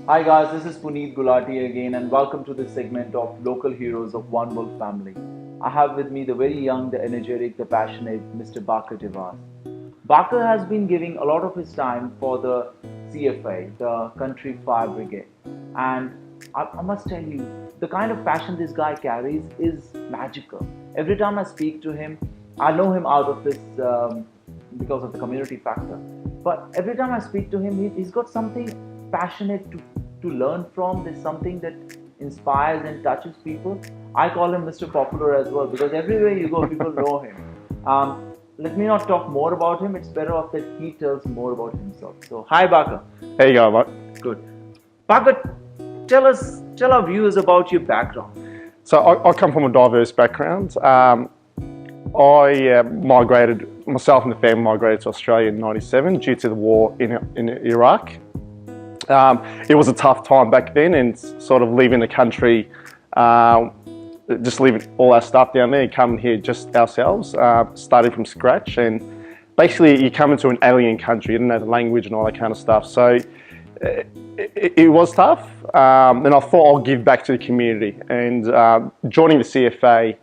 Hi guys, this is Puneet Gulati again and welcome to this segment of Local Heroes of One Wolf Family. I have with me the very young, the energetic, the passionate Mr. Baker Dawas. Baker has been giving a lot of his time for the CFA, the Country Fire Brigade. And I must tell you, the kind of passion this guy carries is magical. Every time I speak to him, I know him out of this because of the community factor. But every time I speak to him, he's got something passionate to learn from. There's something that inspires and touches people. I call him Mr. Popular as well because everywhere you go, people know him. Let me not talk more about him. It's better off that he tells more about himself. So, hi, Baker. There you go, mate. Good. Baker, tell our viewers about your background. So I come from a diverse background. I migrated, myself and the family migrated to Australia in '97 due to the war in Iraq. It was a tough time back then, and sort of leaving the country, just leaving all our stuff down there and coming here just ourselves, starting from scratch. And basically you come into an alien country, you don't know the language and all that kind of stuff. So it was tough, and I thought I'll give back to the community. And joining the CFA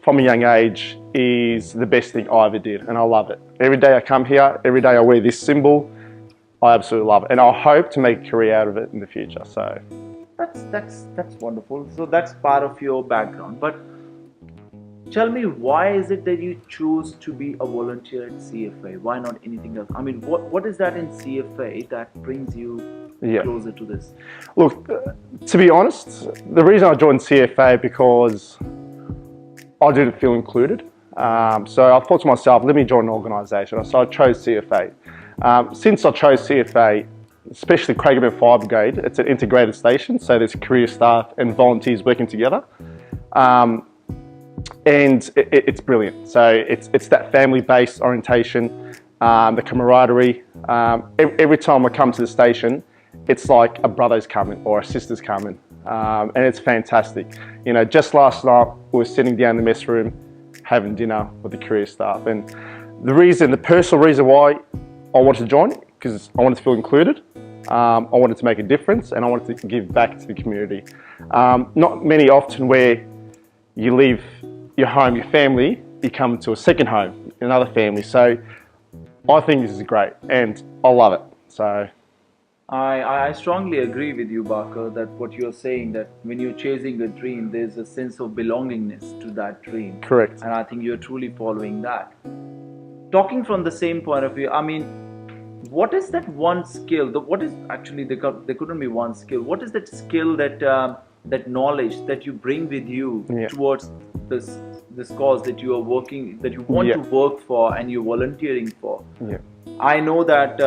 from a young age is the best thing I ever did, and I love it. Every day I come here, every day I wear this symbol. I absolutely love it, and I hope to make a career out of it in the future. So that's wonderful. So that's part of your background. But tell me, why is it that you choose to be a volunteer at CFA? Why not anything else? I mean, what is that in CFA that brings you closer to this? Look, to be honest, the reason I joined CFA because I didn't feel included. So I thought to myself, let me join an organisation. So I chose CFA. Since I chose CFA, especially Craigieburn Fire Brigade, it's an integrated station, so there's career staff and volunteers working together. And it's brilliant. So it's that family-based orientation, the camaraderie. Every time I come to the station, it's like a brother's coming or a sister's coming, and it's fantastic. You know, just last night we were sitting down in the mess room having dinner with the career staff, and the personal reason why I wanted to join, because I wanted to feel included, I wanted to make a difference, and I wanted to give back to the community. Not many often where you leave your home, your family, you come to a second home, another family. So I think this is great, and I love it. So I strongly agree with you, Baker, that what you're saying, that when you're chasing a dream, there's a sense of belongingness to that dream. Correct. And I think you're truly following that. Talking from the same point of view, I mean, what is that one skill? What is actually there couldn't be one skill. What is that skill, that knowledge that you bring with you towards this cause that you are working, that you want to work for and you're volunteering for? Yeah. I know that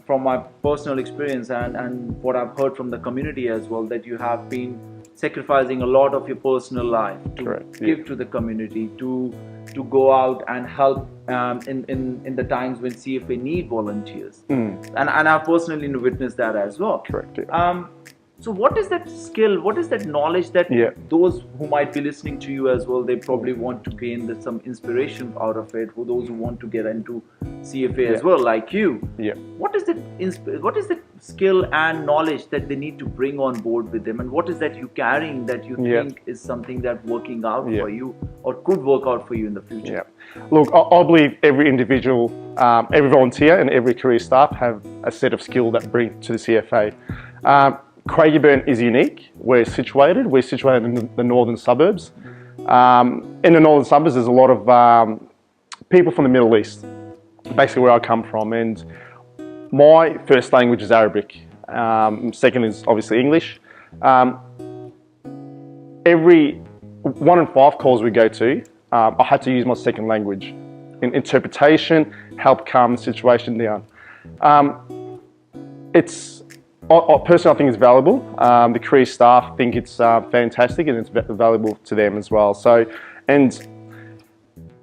from my personal experience and what I've heard from the community as well, that you have been sacrificing a lot of your personal life to give to the community, to go out and help in the times when CFA need volunteers. And I've personally witnessed that as well. Correct. Yeah. So what is that skill, what is that knowledge that those who might be listening to you as well, they probably want to gain some inspiration out of it, for those who want to get into CFA as well, like you? What is the skill and knowledge that they need to bring on board with them, and what is that you carrying that you think is something that working out for you or could work out for you in the future? Look, I believe every individual, every volunteer and every career staff have a set of skill that bring to the CFA. Craigieburn is unique. We're situated in the northern suburbs. In the northern suburbs, there's a lot of people from the Middle East, basically where I come from. And my first language is Arabic. Second is obviously English. Every 1 in 5 calls we go to, I had to use my second language in interpretation, help calm the situation down. Personally, I think it's valuable. The career staff think it's fantastic, and it's valuable to them as well. So, and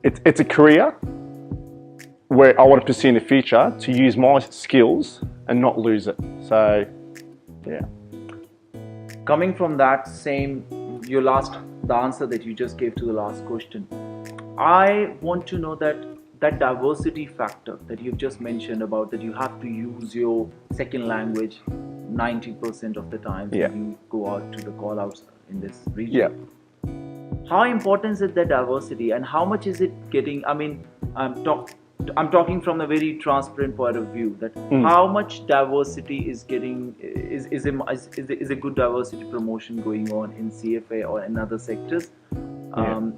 it's a career where I want to pursue in the future to use my skills and not lose it. So, yeah. Coming from that same, the answer that you just gave to the last question, I want to know that that diversity factor that you've just mentioned about, that you have to use your second language 90% of the time Yeah. when you go out to the call outs in this region. Yeah. How important is it, the diversity, and how much is it getting? I mean, I'm talking from a very transparent point of view, that how much diversity is getting, is a good diversity promotion going on in CFA or in other sectors?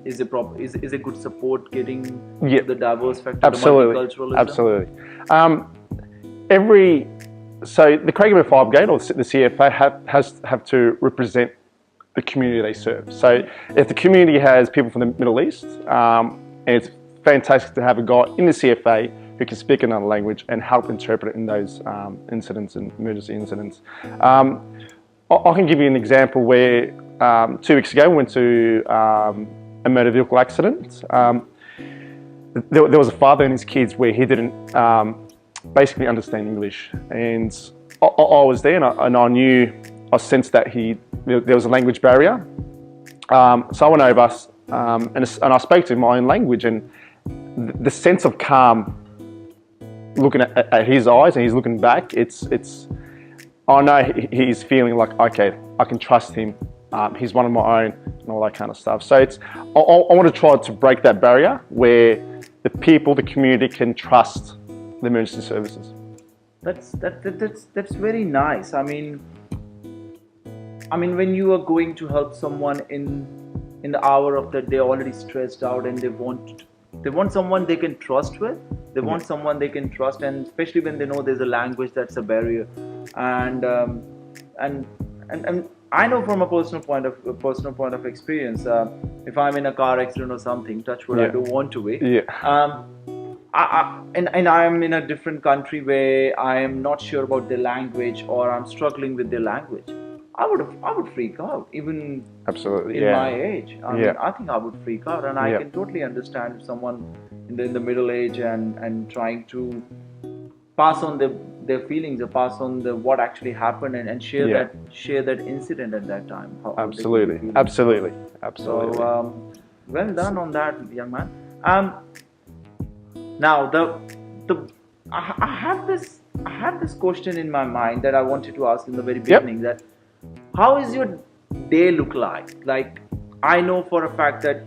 Is a good support getting the diverse factor, Absolutely. the multiculturalism? Absolutely. So the Craigieburn Fire Brigade, or the CFA, have to represent the community they serve. So if the community has people from the Middle East, and it's fantastic to have a guy in the CFA who can speak another language and help interpret it in those incidents and emergency incidents. I can give you an example where 2 weeks ago we went to a motor vehicle accident. There was a father and his kids where he didn't basically understand English, and I was there, and I sensed that there was a language barrier. So I went over and I spoke to him in my own language, and the sense of calm looking at his eyes, and he's looking back, I know he's feeling like, okay, I can trust him. He's one of my own, and all that kind of stuff. So I want to try to break that barrier where the people, the community, can trust the emergency services. That's very nice. I mean, when you are going to help someone in the hour of that they're already stressed out, and they want someone they can trust with. They want someone they can trust, and especially when they know there's a language that's a barrier. And I know from a personal point of experience, if I'm in a car accident or something, touch wood, I don't want to be. And I'm in a different country where I am not sure about the language, or I'm struggling with the language. I would freak out, even absolutely in my age. I mean, I think I would freak out, and I can totally understand if someone in the middle age and trying to pass on their feelings, or pass on what actually happened, and share that incident at that time. Absolutely. So well done on that, young man. Now I have this question in my mind that I wanted to ask in the very beginning. That how is your day look like? Like, I know for a fact that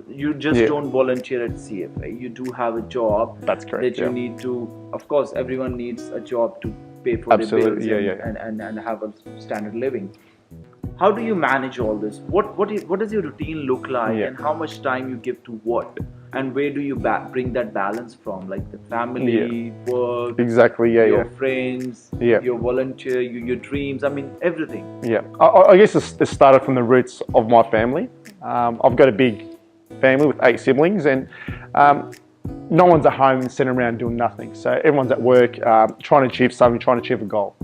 you just don't volunteer at CFA. You do have a job. That's correct. That you need to. Of course, everyone needs a job to pay for their bills and have a standard living. How do you manage all this? What does your routine look like, and how much time you give to what? And where do you bring that balance from? Like the family, work, your friends, your volunteer, your dreams. I mean, everything. Yeah, I guess it started from the roots of my family. I've got a big family with 8 siblings, and no one's at home and sitting around doing nothing. So everyone's at work, trying to achieve something, trying to achieve a goal.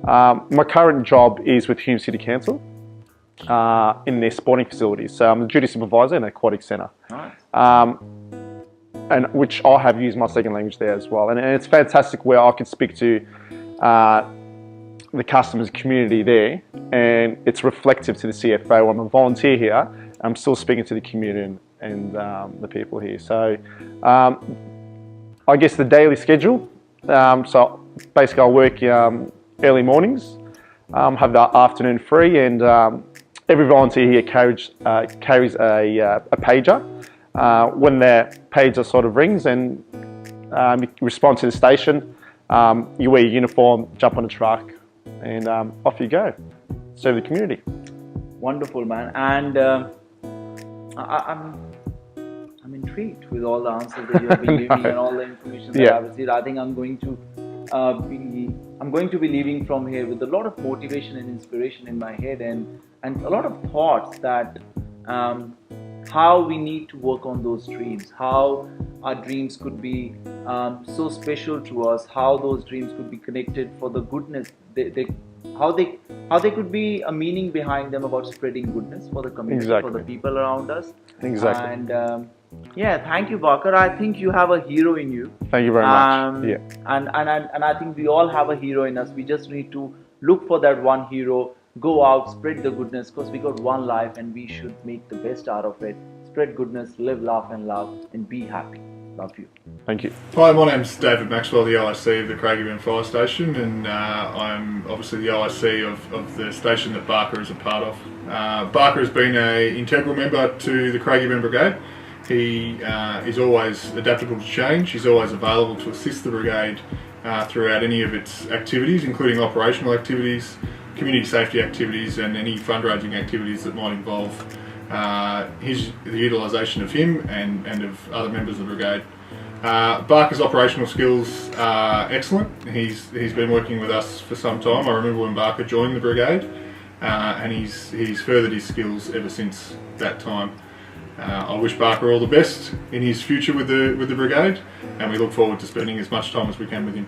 My current job is with Hume City Council in their sporting facilities. So I'm the duty supervisor in the aquatic centre. Nice. And which I have used my second language there as well. And it's fantastic where I can speak to the customers community there, and it's reflective to the CFO. I'm a volunteer here. I'm still speaking to the community and the people here. So I guess the daily schedule. So basically I work early mornings, have the afternoon free, and every volunteer here carries a pager. When their pager sort of rings, and you respond to the station, you wear your uniform, jump on a truck, and off you go, serve the community. Wonderful, man. And I'm intrigued with all the answers that you have been giving and all the information that I've received. I think I'm going to be leaving from here with a lot of motivation and inspiration in my head, and a lot of thoughts that how we need to work on those dreams, how our dreams could be so special to us, how those dreams could be connected for the goodness, how they could be a meaning behind them about spreading goodness for the community, for the people around us. Exactly. And thank you, Baker. I think you have a hero in you. Thank you very much. And I think we all have a hero in us. We just need to look for that one hero, go out, spread the goodness, because we got one life and we should make the best out of it. Spread goodness, live, laugh and love, and be happy. Love you. Thank you. Hi, my name's David Maxwell, the OIC of the Craigieburn Fire Station, and I'm obviously the OIC of the station that Barker is a part of. Barker has been an integral member to the Craigieburn Brigade. He is always adaptable to change. He's always available to assist the brigade throughout any of its activities, including operational activities, community safety activities, and any fundraising activities that might involve the utilisation of him and of other members of the brigade. Barker's operational skills are excellent. He's been working with us for some time. I remember when Barker joined the brigade, and he's furthered his skills ever since that time. I wish Barker all the best in his future with the brigade, and we look forward to spending as much time as we can with him.